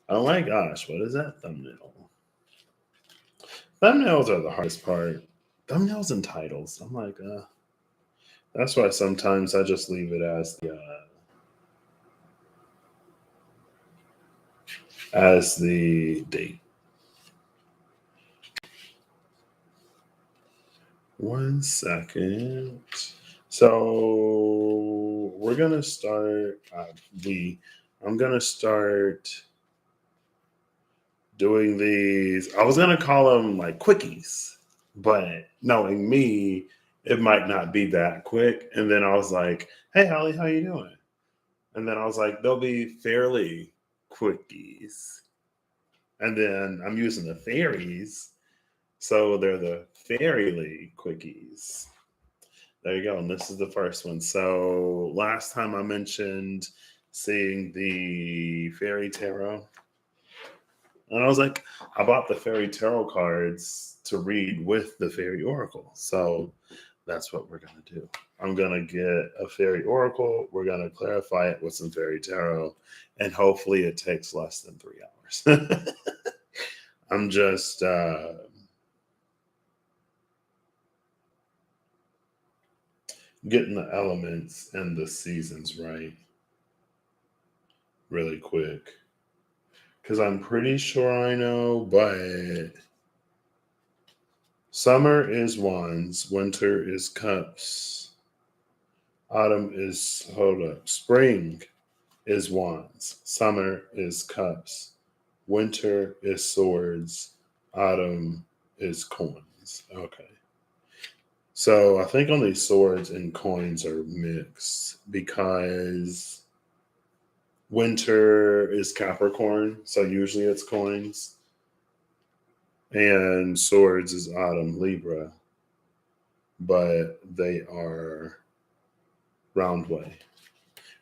Oh my gosh, what is that thumbnail? Thumbnails are the hardest part. Thumbnails and titles. I'm like, that's why sometimes I just leave it as the date. 1 second. So we're gonna start. I'm gonna start doing these. I was gonna call them like quickies, but knowing me, it might not be that quick. And then I was like, "Hey, Holly, how you doing?" And then I was like, "They'll be fairly quickies." And then I'm using the fairies, so they're the Faeriely quickies. There you go. And this is the first one. So last time I mentioned seeing the fairy tarot. And I was like, I bought the fairy tarot cards to read with the fairy oracle. So that's what we're going to do. I'm going to get a fairy oracle. We're going to clarify it with some fairy tarot. And hopefully it takes less than 3 hours. I'm just getting the elements and the seasons right really quick. Because I'm pretty sure I know, but summer is wands, winter is cups, autumn is, hold up, spring is wands, summer is cups, winter is swords, autumn is coins. Okay. So I think only swords and coins are mixed because winter is Capricorn, so usually it's coins. And swords is autumn Libra, but they are round way.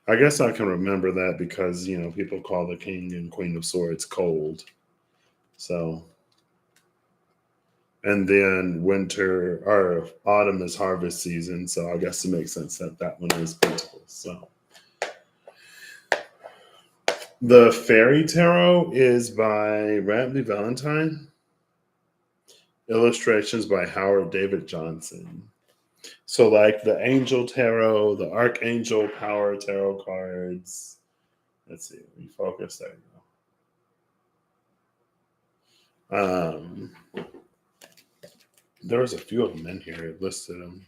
I guess I can remember that because, people call the king and queen of swords cold. So, and then winter or autumn is harvest season. So I guess it makes sense that that one is pentacles. So the fairy tarot is by Radley Valentine. Illustrations by Howard David Johnson. So, like the Angel Tarot, the Archangel Power Tarot cards. Let's see, refocus. There you go. There was a few of them in here. It listed them.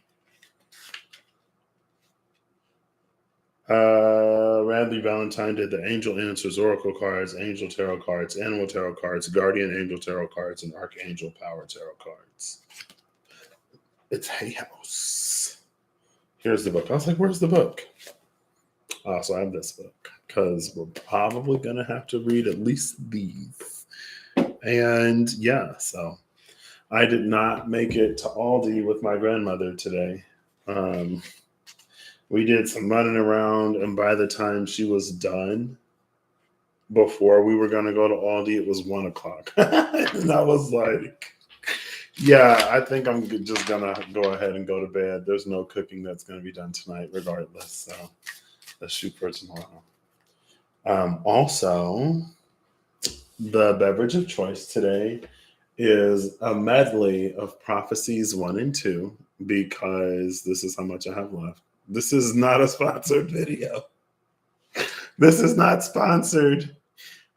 Radley Valentine did the Angel Answers Oracle cards, Angel Tarot cards, Animal Tarot cards, Guardian Angel Tarot cards, and Archangel Power Tarot cards. It's Hay House. Here's the book. I was like, where's the book? So I have this book because we're probably going to have to read at least these. And yeah, so I did not make it to Aldi with my grandmother today. We did some running around, and by the time she was done, before we were going to go to Aldi, it was 1 o'clock. And I was like, yeah, I think I'm just going to go ahead and go to bed. There's no cooking that's going to be done tonight, regardless. So let's shoot for tomorrow. Also, the beverage of choice today is a medley of prophecies 1 and 2, because this is how much I have left. This is not a sponsored video. This is not sponsored,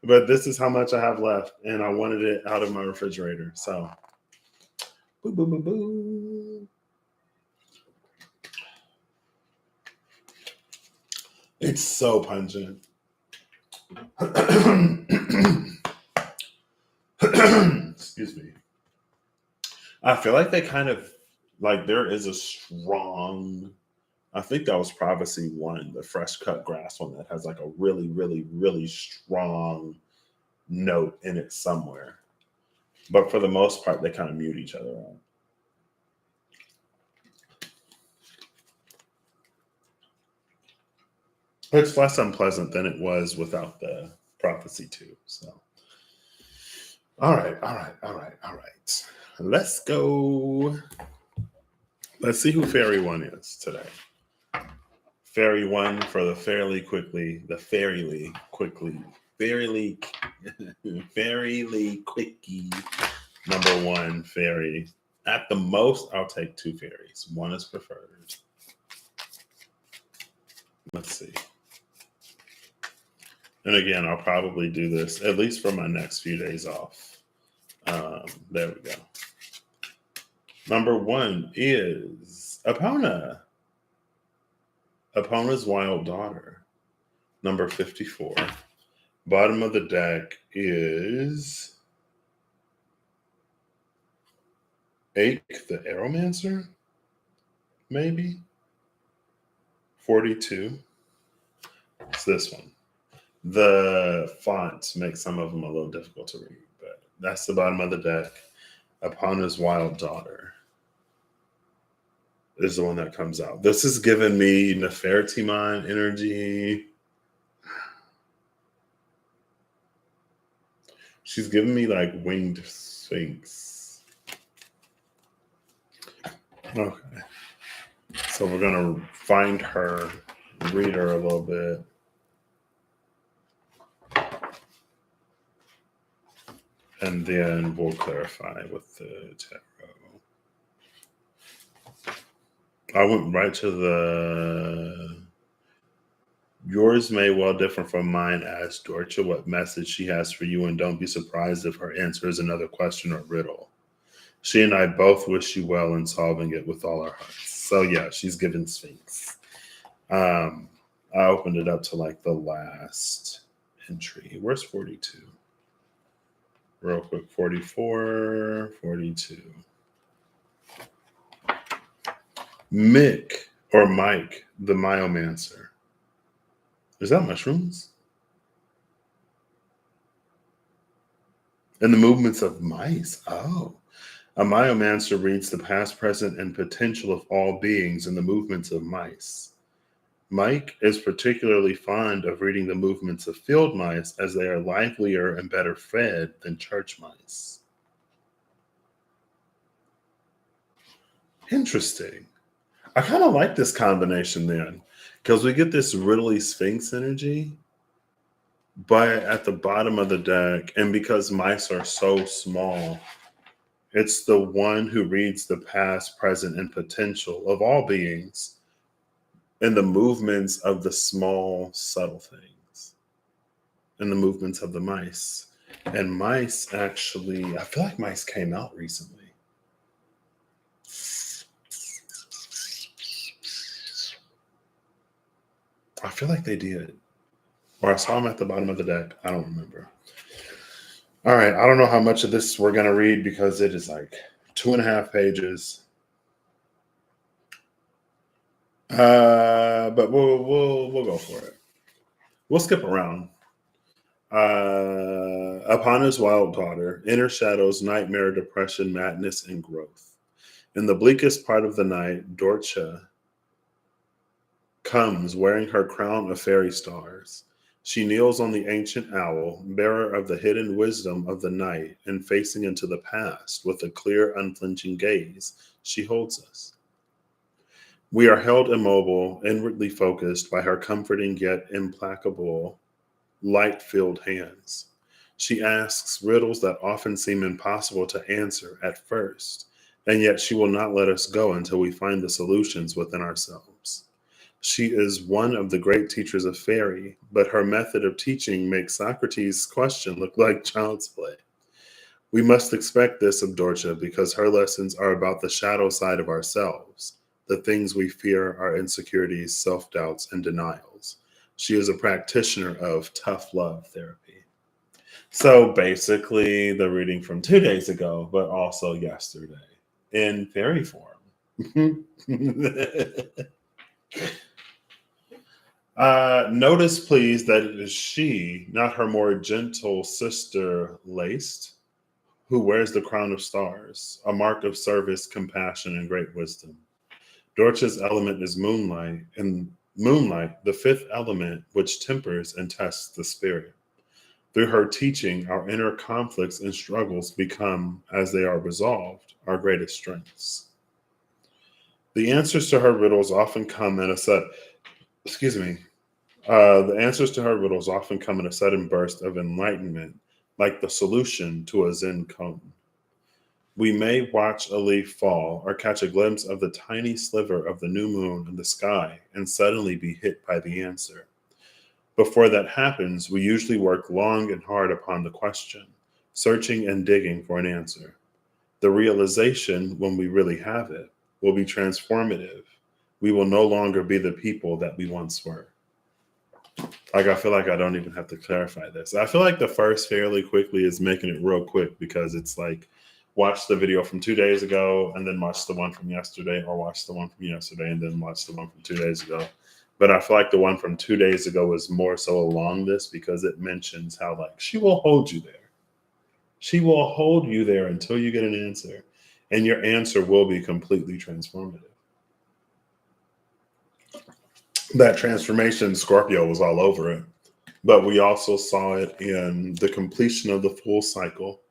but this is how much I have left, and I wanted it out of my refrigerator. So, boo, boo, boo, boo. It's so pungent. Excuse me. I feel like they kind of, like, there is a strong, I think that was Prophecy 1, the fresh cut grass one, that has like a really, really, really strong note in it somewhere. But for the most part, they kind of mute each other out. It's less unpleasant than it was without the Prophecy 2. So, all right. Let's go. Let's see who Fairy 1 is today. Fairy 1 for the Faeriely Quickly Faeriely, Faeriely Quickie, number one fairy. At the most, I'll take two fairies. One is preferred. Let's see. And again, I'll probably do this at least for my next few days off. There we go. Number one is Epona. Epona's wild daughter. Number 54. Bottom of the deck is Ake the Aeromancer, maybe? 42. It's this one. The fonts make some of them a little difficult to read, but that's the bottom of the deck. Epona's wild daughter is the one that comes out. This is giving me Nefertimine energy. She's giving me like winged sphinx. Okay. So we're going to find her, read her a little bit. And then we'll clarify with the tarot. I went right to the yours may well differ from mine. Ask Dorcha what message she has for you, and don't be surprised if her answer is another question or riddle. She and I both wish you well in solving it with all our hearts. So yeah, she's given Sphinx. I opened it up to like the last entry. Where's 42? Real quick, 44, 42. Mick or Mike, the Myomancer. Is that mushrooms? And the movements of mice. Oh. A Myomancer reads the past, present, and potential of all beings in the movements of mice. Mike is particularly fond of reading the movements of field mice as they are livelier and better fed than church mice. Interesting. I kind of like this combination then, because we get this Ridley Sphinx energy, but at the bottom of the deck, and because mice are so small, it's the one who reads the past, present, and potential of all beings and the movements of the small, subtle things and the movements of the mice. And mice actually, I feel like mice came out recently. I feel like they did. Or I saw them at the bottom of the deck. I don't remember. All right. I don't know how much of this we're going to read because it is like 2.5 pages. But we'll go for it. We'll skip around. Epona's wild daughter, inner shadows, nightmare, depression, madness, and growth. In the bleakest part of the night, Dorcha comes wearing her crown of fairy stars. She kneels on the ancient owl, bearer of the hidden wisdom of the night, and facing into the past with a clear, unflinching gaze, she holds us. We are held immobile, inwardly focused by her comforting yet implacable, light-filled hands. She asks riddles that often seem impossible to answer at first, and yet she will not let us go until we find the solutions within ourselves. She is one of the great teachers of fairy, but her method of teaching makes Socrates' question look like child's play. We must expect this of Dorcha because her lessons are about the shadow side of ourselves, the things we fear, our insecurities, self-doubts, and denials. She is a practitioner of tough love therapy. So basically the reading from 2 days ago, but also yesterday in fairy form. Notice, please, that it is she, not her more gentle sister, Laced, who wears the crown of stars, a mark of service, compassion, and great wisdom. Dorcha's element is moonlight, and moonlight, the fifth element, which tempers and tests the spirit. Through her teaching, our inner conflicts and struggles become, as they are resolved, our greatest strengths. The answers to her riddles often come in a set, The answers to her riddles often come in a sudden burst of enlightenment, like the solution to a Zen cone. We may watch a leaf fall or catch a glimpse of the tiny sliver of the new moon in the sky and suddenly be hit by the answer. Before that happens, we usually work long and hard upon the question, searching and digging for an answer. The realization, when we really have it, will be transformative. We will no longer be the people that we once were. Like, I feel like I don't even have to clarify this. I feel like the first Fairly Quickly is making it real quick because it's like, watch the video from 2 days ago and then watch the one from yesterday, or watch the one from yesterday and then watch the one from 2 days ago. But I feel like the one from 2 days ago is more so along this because it mentions how, like, she will hold you there. She will hold you there until you get an answer, and your answer will be completely transformative. That transformation, Scorpio was all over it, but we also saw it in the completion of the full cycle.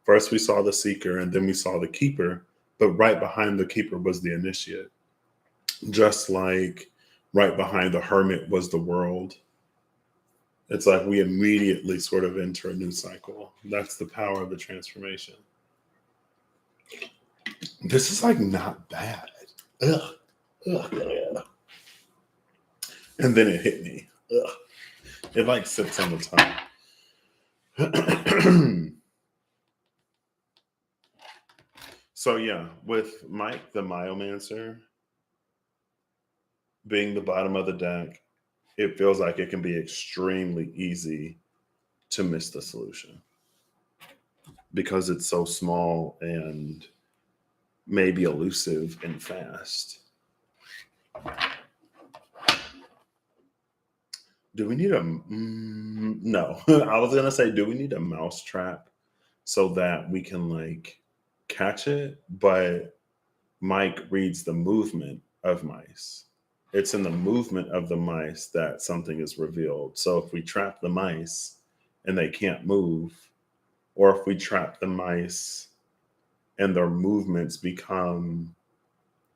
First, we saw the seeker, and then we saw the keeper, but right behind the keeper was the initiate. Just like right behind the hermit was the world. It's like we immediately sort of enter a new cycle. That's the power of the transformation. This is like not bad. Ugh. Ugh. And then it hit me. Ugh. It like sits on the tongue. So yeah, with Mike the Myomancer being the bottom of the deck, it feels like it can be extremely easy to miss the solution because it's so small and maybe elusive and fast. Do we need a no? I was gonna say, do we need a mouse trap so that we can like catch it? But Mike reads the movement of mice. It's in the movement of the mice that something is revealed. So if we trap the mice and they can't move, or if we trap the mice and their movements become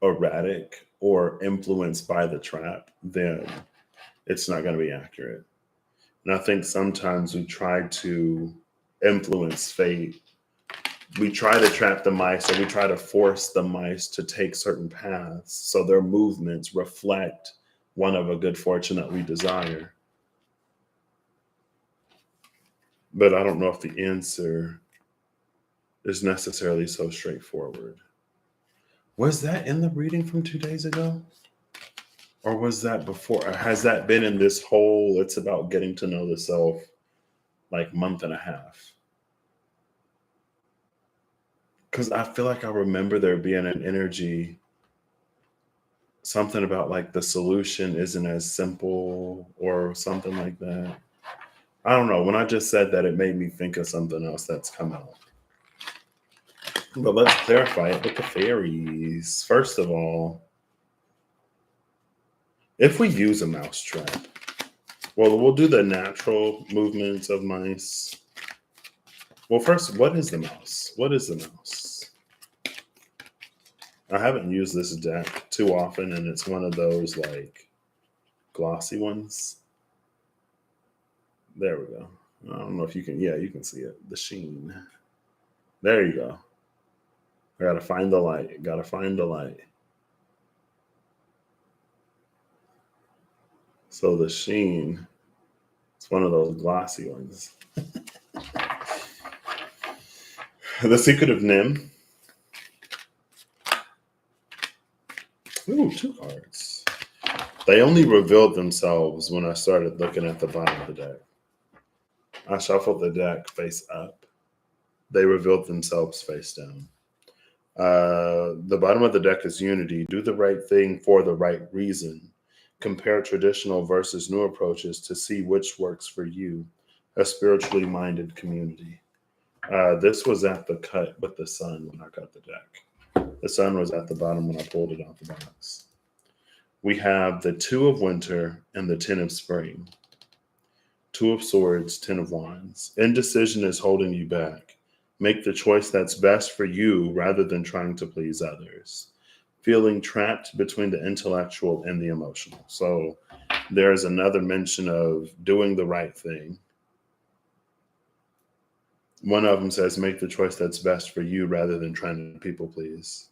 erratic or influenced by the trap, then it's not going to be accurate. And I think sometimes we try to influence fate. We try to trap the mice, or we try to force the mice to take certain paths so their movements reflect one of a good fortune that we desire. But I don't know if the answer is necessarily so straightforward. Was that in the reading from 2 days ago? Or was that before? Or has that been in this whole, it's about getting to know the self, like month and a half? Because I feel like I remember there being an energy, something about like the solution isn't as simple or something like that. I don't know. When I just said that, it made me think of something else that's come out. But let's clarify it with the fairies. First of all, if we use a mouse trap, well, we'll do the natural movements of mice. Well, first, what is the mouse? What is the mouse? I haven't used this deck too often, and it's one of those like glossy ones. There we go. I don't know if you can, yeah, you can see it. The sheen. There you go. I gotta find the light. Gotta find the light. So the sheen, it's one of those glossy ones. The Secret of Nim. Ooh, 2 cards. They only revealed themselves when I started looking at the bottom of the deck. I shuffled the deck face up. They revealed themselves face down. The bottom of the deck is unity. Do the right thing for the right reason. Compare traditional versus new approaches to see which works for you. A spiritually minded community. This was at the cut with the sun when I cut the deck. The sun was at the bottom when I pulled it out the box. We have the 2 of winter and the 10 of spring. 2 of swords, 10 of wands. Indecision is holding you back. Make the choice that's best for you rather than trying to please others. Feeling trapped between the intellectual and the emotional. So There's another mention of doing the right thing. One of them says, make the choice that's best for you rather than trying to people please.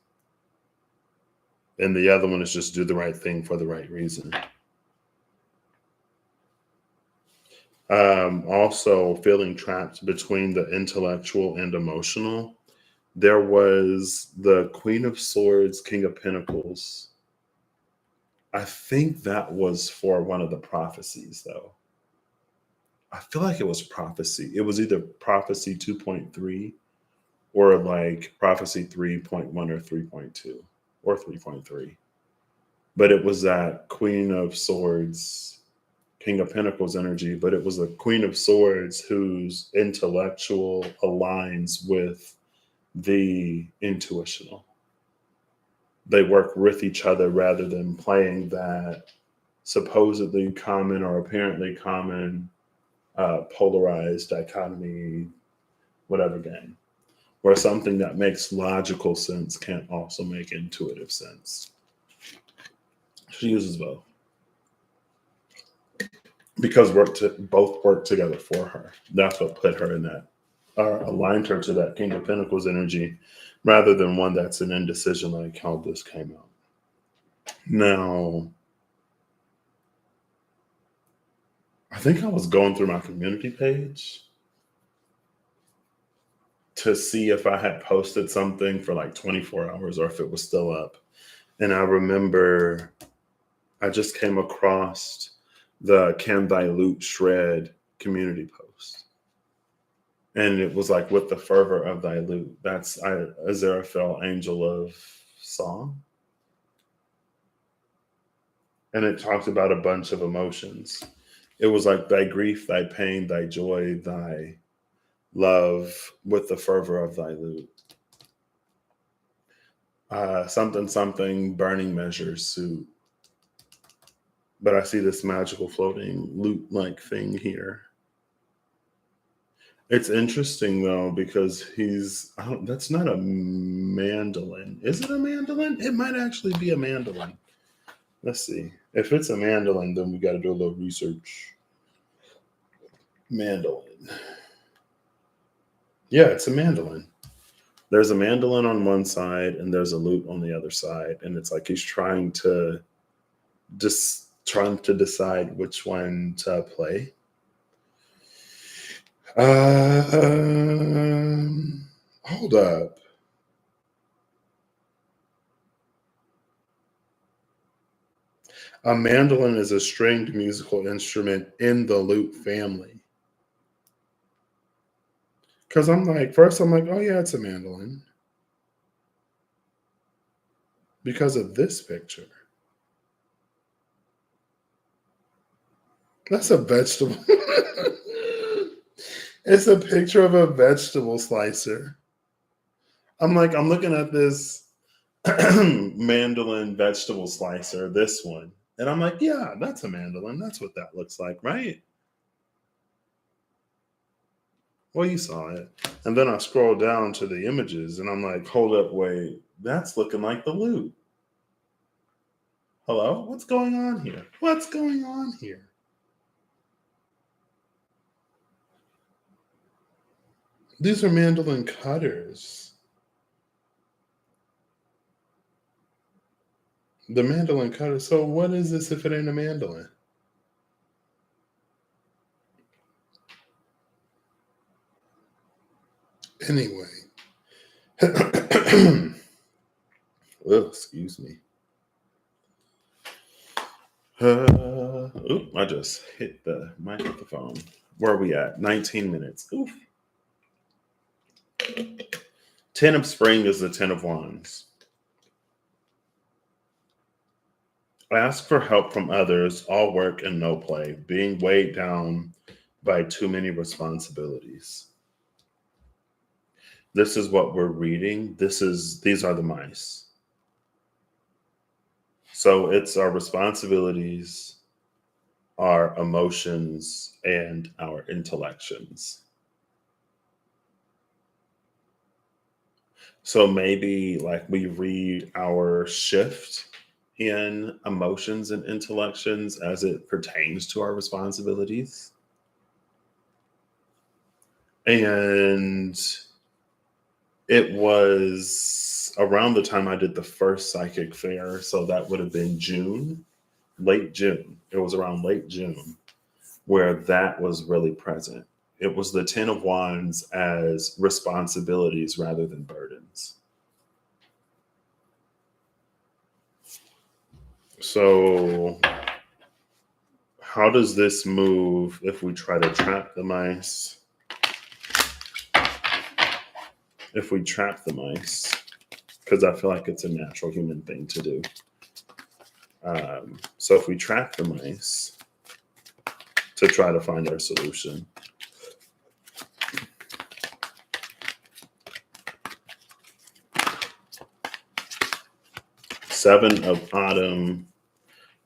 And the other one is just do the right thing for the right reason. Also, feeling trapped between the intellectual and emotional. There was the Queen of Swords, King of Pentacles. I think that was for one of the prophecies, though. I feel like it was prophecy. It was either prophecy 2.3 or like prophecy 3.1 or 3.2 or 3.3. But it was that Queen of Swords, King of Pentacles energy, but it was a Queen of Swords whose intellectual aligns with the intuitional. They work with each other rather than playing that supposedly common or apparently common polarized dichotomy, whatever game, where something that makes logical sense can't also make intuitive sense. She uses both because both work together for her. That's what put her in that, or aligned her to that King of Pentacles energy, rather than one that's an indecision like how this came out. Now, I think I was going through my community page to see if I had posted something for like 24 hours or if it was still up. And I remember I just came across the Can Thy Loot Shred community post. And it was like, with the fervor of thy loot. That's Aziraphale, Angel of Song. And it talks about a bunch of emotions. It was like thy grief, thy pain, thy joy, thy love with the fervor of thy loot. Something, burning measures suit. But I see this magical floating loot-like thing here. It's interesting though, because that's not a mandolin. Is it a mandolin? It might actually be a mandolin. Let's see. If it's a mandolin, then we got to do a little research. Mandolin. Yeah, it's a mandolin. There's a mandolin on one side and there's a lute on the other side. And it's like he's trying to decide which one to play. Hold up. A mandolin is a stringed musical instrument in the lute family. Because first I'm like, oh yeah, it's a mandolin. Because of this picture. That's a vegetable. It's a picture of a vegetable slicer. I'm looking at this mandolin vegetable slicer, this one. And I'm like, yeah, that's a mandolin. That's what that looks like, right? Well, you saw it. And then I scroll down to the images and I'm like, hold up, wait, that's looking like the lute. Hello? What's going on here? What's going on here? These are mandolin cutters. The mandolin cutter. So what is this if it ain't a mandolin? Anyway. Oh, excuse me. I just hit the phone. Where are we at? 19 minutes. Oof. 10 of Spring is the 10 of Wands. Ask for help from others, all work and no play, being weighed down by too many responsibilities. This is what we're reading. These are the mice. So it's our responsibilities, our emotions, and our intellections. So maybe like we read our shift in emotions and intellections as it pertains to our responsibilities. And it was around the time I did the first psychic fair. So that would have been June, late June. It was around late June where that was really present. It was the 10 of Wands as responsibilities rather than burdens. So, how does this move if we try to trap the mice? If we trap the mice, because I feel like it's a natural human thing to do. So if we trap the mice to try to find our solution. Seven of Autumn.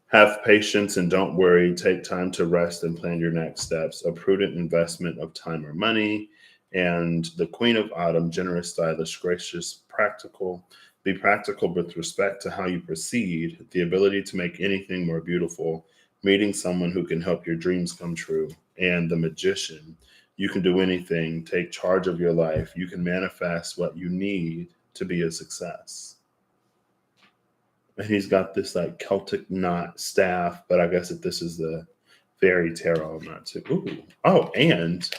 Have patience and don't worry. Take time to rest and plan your next steps. A prudent investment of time or money. And the Queen of Autumn, generous, stylish, gracious, practical. Be practical with respect to how you proceed. The ability to make anything more beautiful. Meeting someone who can help your dreams come true. And the Magician. You can do anything. Take charge of your life. You can manifest what you need to be a success. And he's got this like Celtic knot staff, but I guess if this is the fairy tarot, I'm not too. Ooh. Oh, and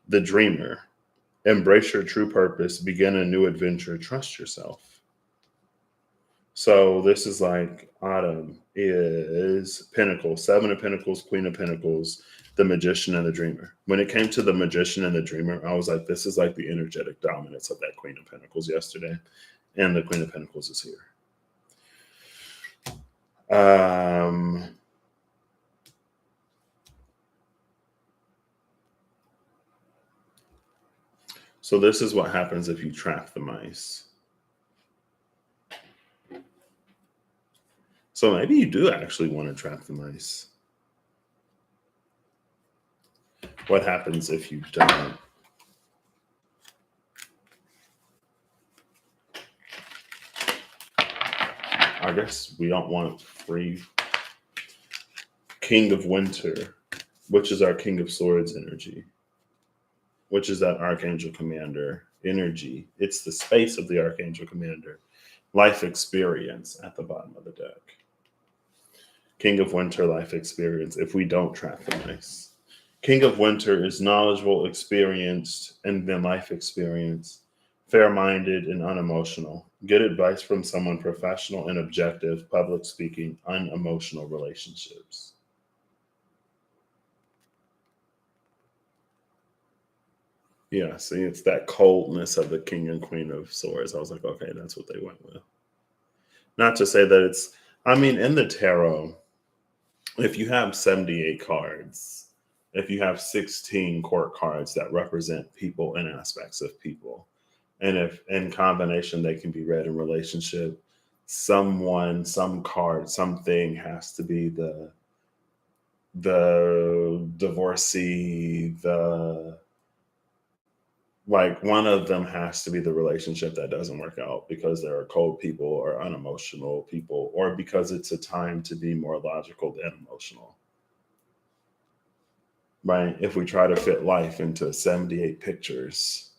the Dreamer. Embrace your true purpose, begin a new adventure, trust yourself. So this is like Autumn is Pentacles, Seven of Pentacles, Queen of Pentacles, the Magician and the Dreamer. When it came to the Magician and the Dreamer, I was like, this is like the energetic dominance of that Queen of Pentacles yesterday. And the Queen of Pentacles is here. So this is what happens if you trap the mice. So maybe you do actually want to trap the mice. What happens if you don't? I guess we don't want free. King of Winter, which is our King of Swords energy, which is that Archangel Commander energy. It's the space of the Archangel Commander. Life experience at the bottom of the deck. King of Winter, life experience, if we don't trap the mice. King of Winter is knowledgeable, experienced, and then life experience. Fair-minded and unemotional. Get advice from someone professional and objective. Public speaking, unemotional relationships. Yeah, see, it's that coldness of the King and Queen of Swords. I was like, okay, that's what they went with. Not to say that it's, I mean, in the tarot, if you have 78 cards, if you have 16 court cards that represent people and aspects of people, and if in combination they can be read in relationship, someone, some card, something has to be the divorcee, like one of them has to be the relationship that doesn't work out because there are cold people or unemotional people, or because it's a time to be more logical than emotional. Right? If we try to fit life into 78 pictures,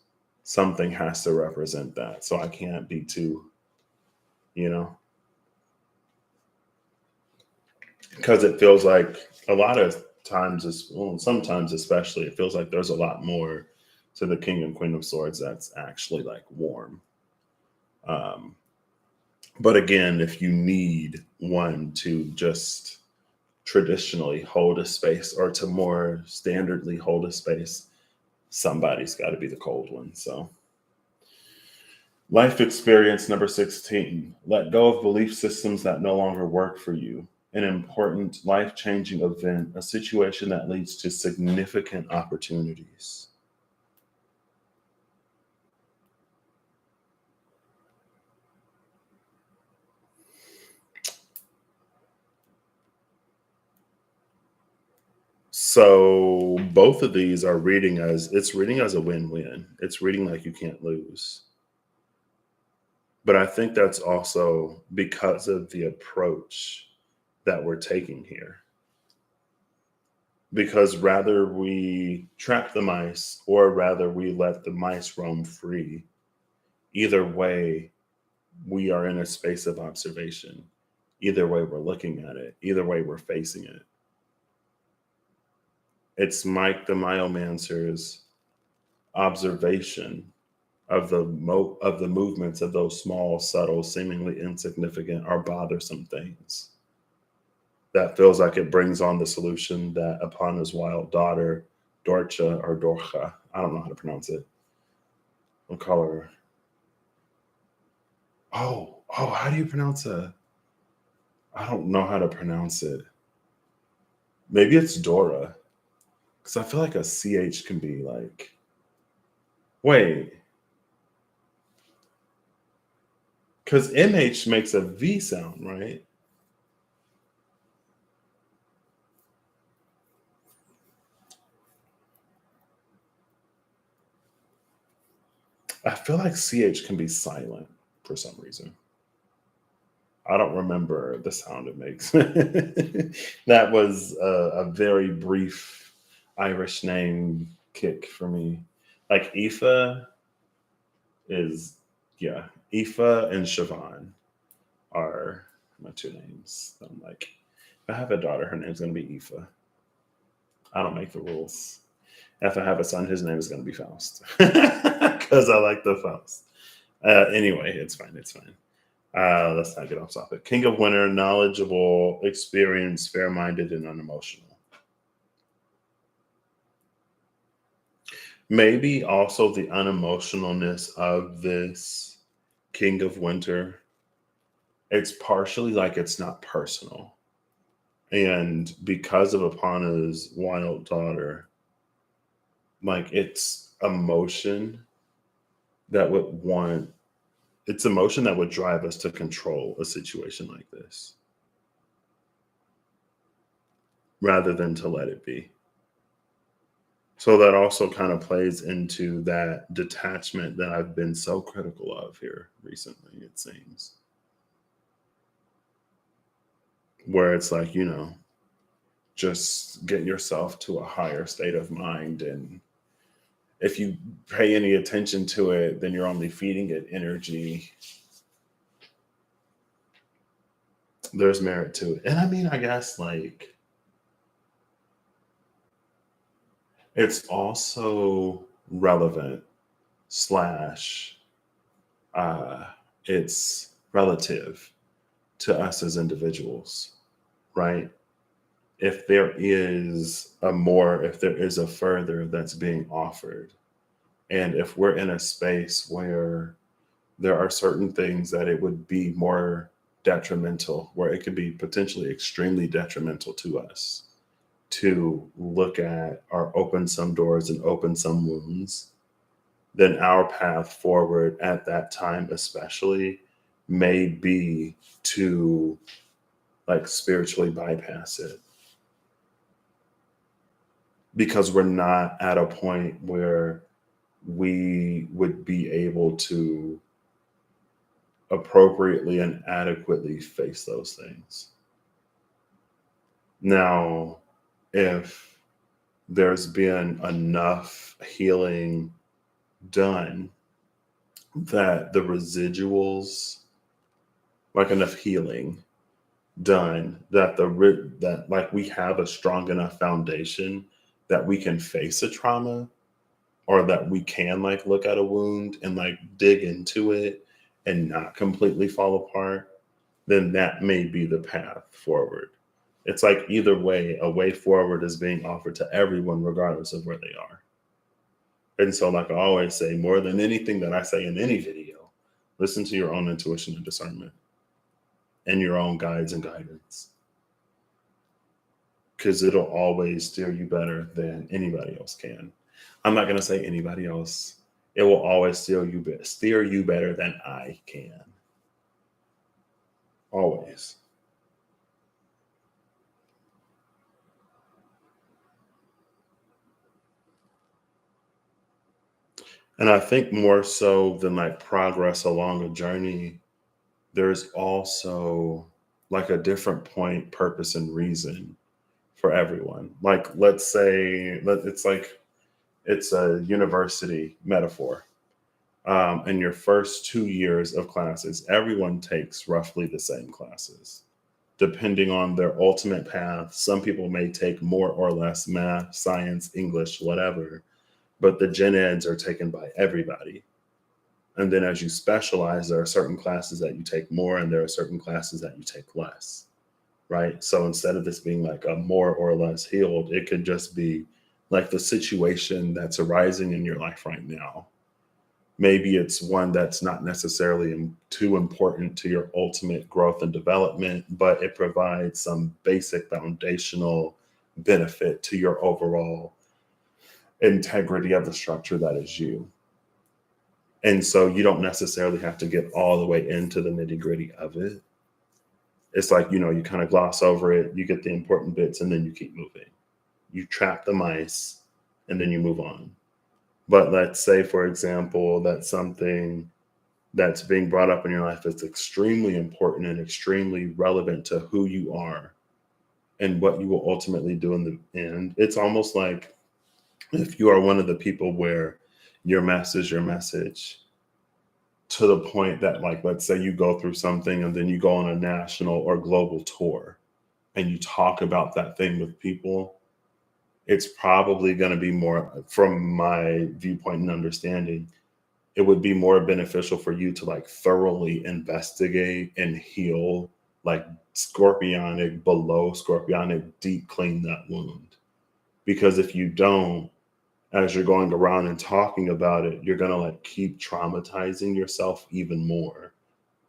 something has to represent that. So I can't be too, because it feels like a lot of times, sometimes especially, it feels like there's a lot more to the King and Queen of Swords that's actually like warm. But again, if you need one to just traditionally hold a space or to more standardly hold a space, somebody's got to be the cold one. So life experience number 16, let go of belief systems that no longer work for you. An important life-changing event, a situation that leads to significant opportunities. So both of these are reading as a win-win. It's reading like you can't lose. But I think that's also because of the approach that we're taking here. Because rather we trap the mice or rather we let the mice roam free, either way, we are in a space of observation. Either way, we're looking at it. Either way, we're facing it. It's Mike the Myomancer's observation of of the movements of those small, subtle, seemingly insignificant or bothersome things that feels like it brings on the solution that upon his wild daughter, Dorcha or Dorcha, I don't know how to pronounce it. We'll call her. How do you pronounce it? I don't know how to pronounce it. Maybe it's Dora. Because I feel like a CH can be like, wait. Because MH makes a V sound, right? I feel like CH can be silent for some reason. I don't remember the sound it makes. That was a very brief Irish name kick for me. Like Aoife is, yeah, Aoife and Siobhan are my two names. I'm like, if I have a daughter, her name's going to be Aoife. I don't make the rules. If I have a son, his name is going to be Faust because I like the Faust. Anyway, it's fine. It's fine. Let's not get off topic. King of Winter, knowledgeable, experienced, fair minded, and unemotional. Maybe also the unemotionalness of this King of Winter. It's partially like it's not personal. And because of Apana's wild daughter, like it's emotion that would want, it's emotion that would drive us to control a situation like this rather than to let it be. So that also kind of plays into that detachment that I've been so critical of here recently, it seems. Where it's like, just get yourself to a higher state of mind. And if you pay any attention to it, then you're only feeding it energy. There's merit to it. And I mean, I guess like it's also relevant slash it's relative to us as individuals, right? If there is a more, if there is a further that's being offered, and if we're in a space where there are certain things that it would be more detrimental, where it could be potentially extremely detrimental to us to look at or open some doors and open some wounds, then our path forward at that time, especially, may be to like spiritually bypass it because we're not at a point where we would be able to appropriately and adequately face those things. Now, if there's been enough healing done that the residuals, like enough healing done that that like we have a strong enough foundation that we can face a trauma, or that we can like look at a wound and like dig into it and not completely fall apart, then that may be the path forward. It's like either way, a way forward is being offered to everyone regardless of where they are. And so, like I always say, more than anything that I say in any video, listen to your own intuition and discernment and your own guides and guidance, because it'll always steer you better than anybody else can. I'm not going to say anybody else. It will always steer you better than I can. Always. And I think more so than like progress along a journey, there's also like a different point, purpose, and reason for everyone. Like, let's say it's like it's a university metaphor. In your first 2 years of classes, everyone takes roughly the same classes. Depending on their ultimate path, some people may take more or less math, science, English, whatever, but the gen eds are taken by everybody. And then as you specialize, there are certain classes that you take more, and there are certain classes that you take less, right? So instead of this being like a more or less healed, it could just be like the situation that's arising in your life right now. Maybe it's one that's not necessarily too important to your ultimate growth and development, but it provides some basic foundational benefit to your overall integrity of the structure that is you. And so you don't necessarily have to get all the way into the nitty gritty of it. It's like, you kind of gloss over it, you get the important bits, and then you keep moving. You trap the mice, and then you move on. But let's say, for example, that something that's being brought up in your life is extremely important and extremely relevant to who you are and what you will ultimately do in the end. It's almost like if you are one of the people where your mess is your message, to the point that, like, let's say you go through something and then you go on a national or global tour and you talk about that thing with people, it's probably going to be more, from my viewpoint and understanding, it would be more beneficial for you to like thoroughly investigate and heal, like scorpionic, below scorpionic, deep clean that wound. Because if you don't, as you're going around and talking about it, you're going to like keep traumatizing yourself even more,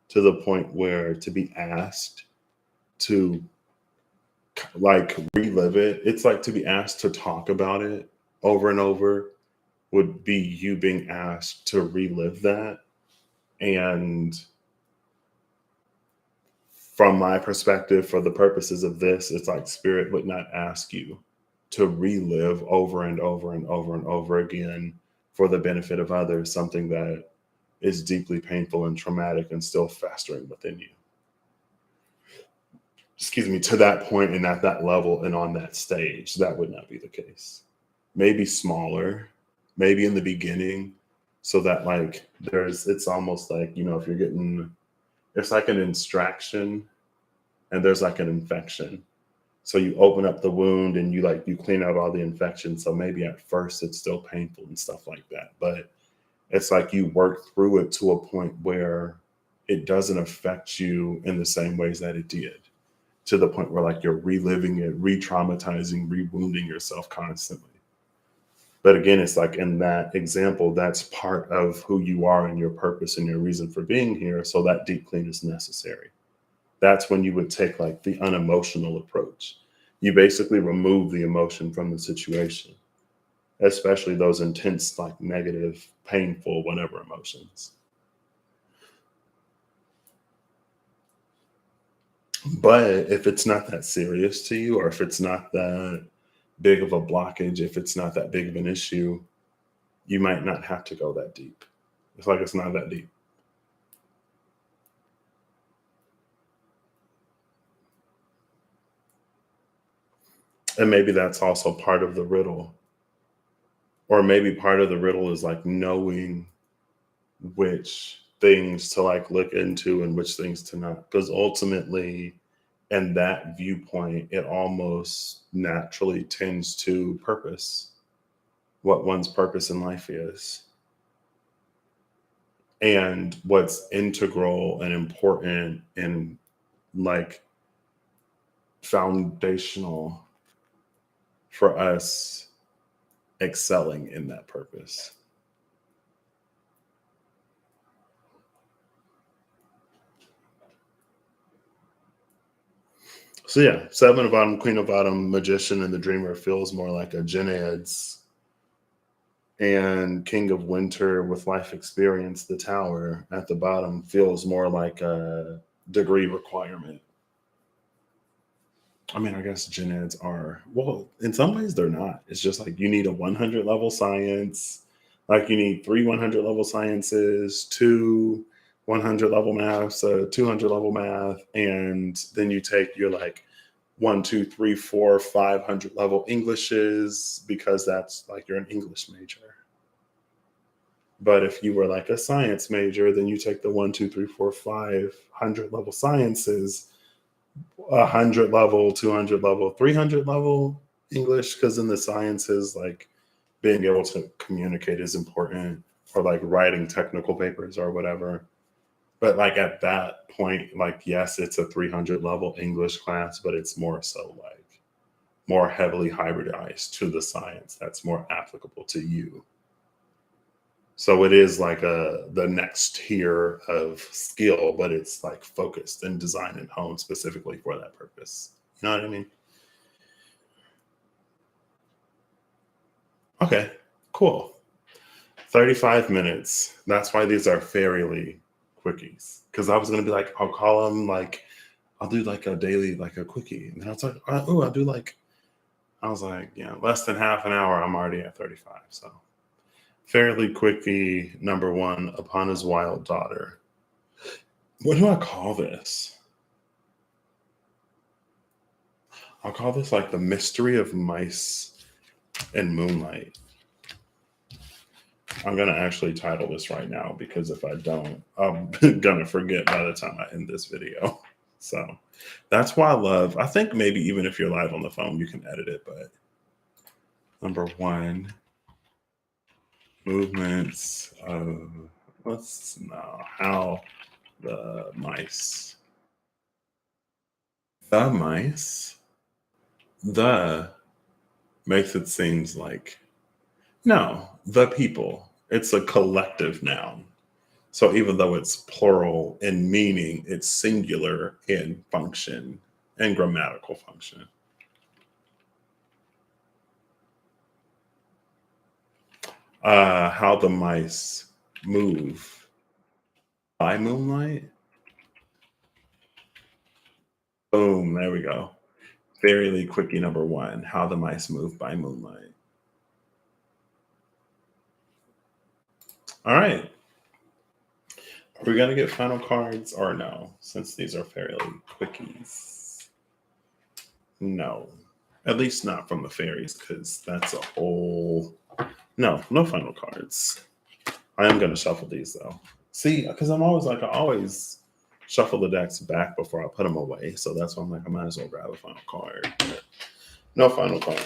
to the point where to be asked to like relive it, it's like to be asked to talk about it over and over would be you being asked to relive that. And from my perspective, for the purposes of this, it's like spirit would not ask you to relive over and over and over and over again for the benefit of others something that is deeply painful and traumatic and still festering within you. Excuse me, to that point and at that level and on that stage, that would not be the case. Maybe smaller, maybe in the beginning, so that like it's almost like, if you're getting, it's like an extraction and there's like an infection. So you open up the wound and you clean out all the infection. So maybe at first it's still painful and stuff like that, but it's like you work through it to a point where it doesn't affect you in the same ways that it did, to the point where like you're reliving it, re-traumatizing, re-wounding yourself constantly. But again, it's like in that example, that's part of who you are and your purpose and your reason for being here. So that deep clean is necessary. That's when you would take like the unemotional approach. You basically remove the emotion from the situation, especially those intense, like negative, painful, whatever emotions. But if it's not that serious to you, or if it's not that big of a blockage, if it's not that big of an issue, you might not have to go that deep. It's like it's not that deep. And maybe that's also part of the riddle. Or maybe part of the riddle is like knowing which things to like look into and which things to not. Because ultimately, in that viewpoint, it almost naturally tends to purpose, what one's purpose in life is, and what's integral and important and like foundational for us excelling in that purpose. So yeah, seven of bottom, queen of bottom, magician, and the dreamer feels more like a Gen Ed's, and king of winter with life experience, the tower at the bottom, feels more like a degree requirement. I mean, I guess gen eds are, well, in some ways they're not. It's just like you need a 100 level science. Like you need 3 100 level sciences, 2 100 level maths, 200 level math, and then you take your like 1, 2, 3, 4, 500 level Englishes because that's like you're an English major. But if you were like a science major, then you take the 1, 2, 3, 4, 500 level sciences, 100 level, 200 level, 300 level English, because in the sciences, like being able to communicate is important, or like writing technical papers or whatever. But like at that point, like, yes, it's a 300 level English class, but it's more so like more heavily hybridized to the science that's more applicable to you. So it is like the next tier of skill, but it's like focused and designed and honed specifically for that purpose. You know what I mean? Okay, cool. 35 minutes. That's why these are Faeriely quickies. Because I was gonna be like, I'll call them like I'll do like a daily, like a quickie. And then I was like, oh, I'll do like I was like, yeah, less than half an hour, I'm already at 35. So Fairly Quickie number one, Upon His Wild Daughter. What do I call this? I'll call this like the mystery of mice and moonlight. I'm gonna actually title this right now because if I don't, I'm gonna forget by the time I end this video. So that's why I think maybe even if you're live on the phone, you can edit it, but number one, movements of let's know how the mice the makes it seems like no, the people. It's a collective noun. So even though it's plural in meaning, it's singular in function and grammatical function. How the mice move by moonlight. Boom, there we go. Fairly Quickie number one, How the Mice Move by Moonlight. All right. Are we going to get final cards or no, since these are Fairly Quickies? No. At least not from the fairies, because that's a whole... No final cards. I am going to shuffle these, though. See, because I'm always like, I always shuffle the decks back before I put them away. So that's why I'm like, I might as well grab a final card. But no final card.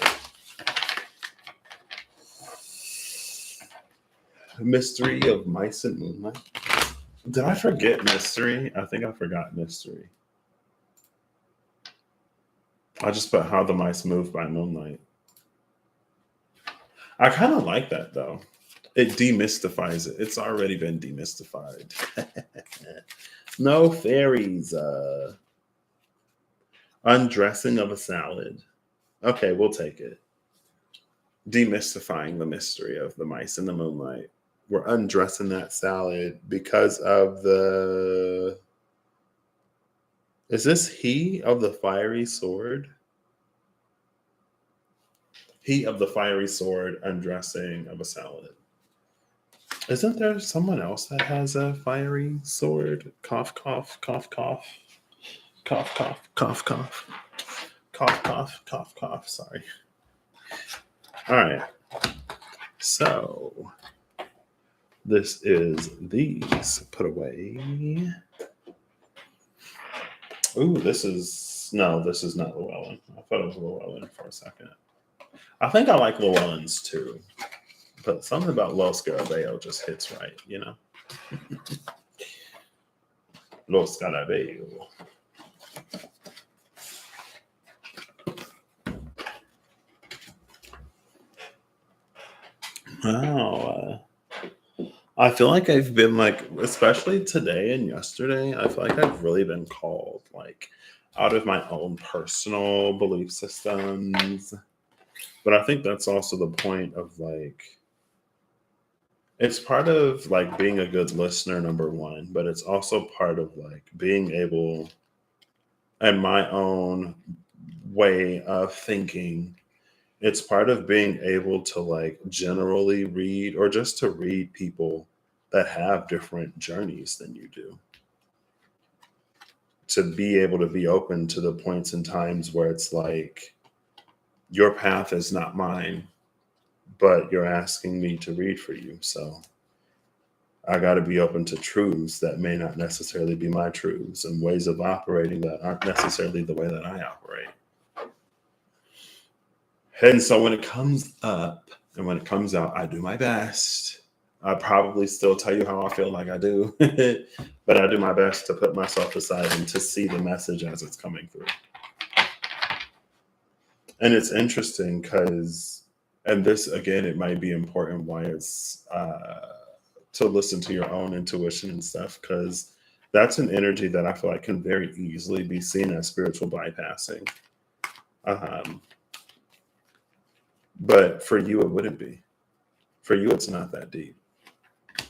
Mystery of Mice and Moonlight. Did I forget Mystery? I think I forgot Mystery. I just put How the Mice Move by Moonlight. I kind of like that, though. It demystifies it. It's already been demystified. No fairies. Undressing of a salad. Okay, we'll take it. Demystifying the mystery of the mice in the moonlight. We're undressing that salad because of the... Is this he of the fiery sword? He of the fiery sword, undressing of a salad. Isn't there someone else that has a fiery sword? Cough, cough, cough, cough. Cough, cough, cough, cough. Cough, cough, cough, cough. Sorry. All right. So this is these put away. Ooh, this is not Llewellyn. I thought it was Llewellyn for a second. I think I like Llewellyn's too. But something about Los Scarabeo just hits right, you know? Los Scarabeo. Wow. I feel like I've been like, especially today and yesterday, I feel like I've really been called like out of my own personal belief systems. But I think that's also the point of like, it's part of like being a good listener, number one, but it's also part of like being able, and my own way of thinking, It's part of being able to like generally read or just to read people that have different journeys than you do. To be able to be open to the points and times where it's like your path is not mine, but you're asking me to read for you. So I got to be open to truths that may not necessarily be my truths and ways of operating that aren't necessarily the way that I operate. And so when it comes up and when it comes out, I do my best. I probably still tell you how I feel like I do, but I do my best to put myself aside and to see the message as it's coming through. And it's interesting because, and this again, it might be important why it's to listen to your own intuition and stuff, because that's an energy that I feel like can very easily be seen as spiritual bypassing. Um, but for you, it wouldn't be. For you, it's not that deep.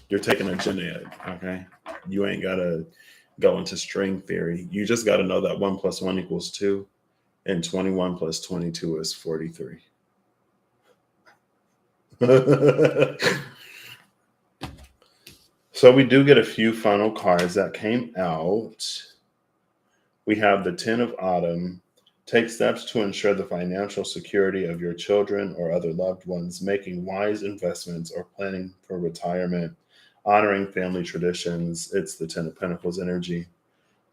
You're taking a gen ed, okay? You ain't got to go into string theory. You just got to know that 1 + 1 = 2, and 21 + 22 is 43. So we do get a few final cards that came out. We have the 10 of Autumn. Take steps to ensure the financial security of your children or other loved ones, making wise investments or planning for retirement, honoring family traditions. It's the 10 of Pentacles energy.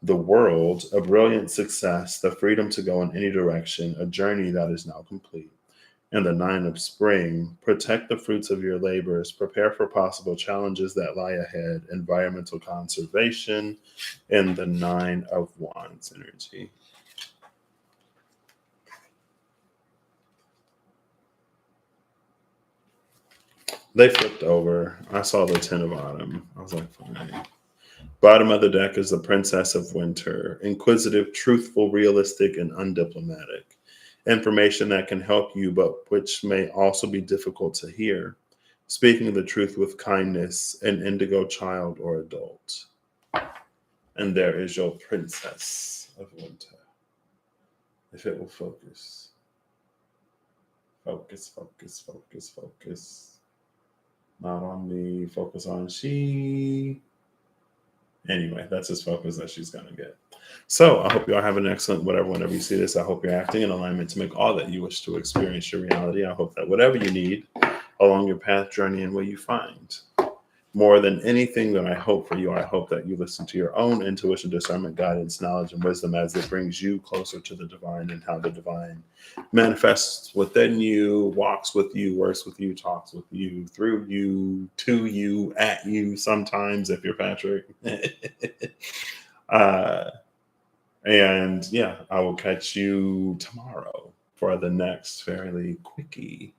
The World, a brilliant success, the freedom to go in any direction, a journey that is now complete. And the 9 of Spring, protect the fruits of your labors, prepare for possible challenges that lie ahead, environmental conservation, and the 9 of Wands energy. They flipped over. I saw the 10 of Autumn. I was like, fine. Bottom of the deck is the Princess of Winter, inquisitive, truthful, realistic, and undiplomatic. Information that can help you, but which may also be difficult to hear. Speaking the truth with kindness, an indigo child or adult. And there is your Princess of Winter. If it will focus. Focus, focus, focus, focus. Not on me, focus on she. Anyway, that's as focused as she's going to get. So I hope you all have an excellent whatever, whenever you see this. I hope you're acting in alignment to make all that you wish to experience your reality. I hope that whatever you need along your path, journey, and what you find, more than anything that I hope for you, I hope that you listen to your own intuition, discernment, guidance, knowledge, and wisdom as it brings you closer to the divine and how the divine manifests within you, walks with you, works with you, talks with you, through you, to you, at you, sometimes if you're Patrick. And yeah, I will catch you tomorrow for the next Faeriely Quickie.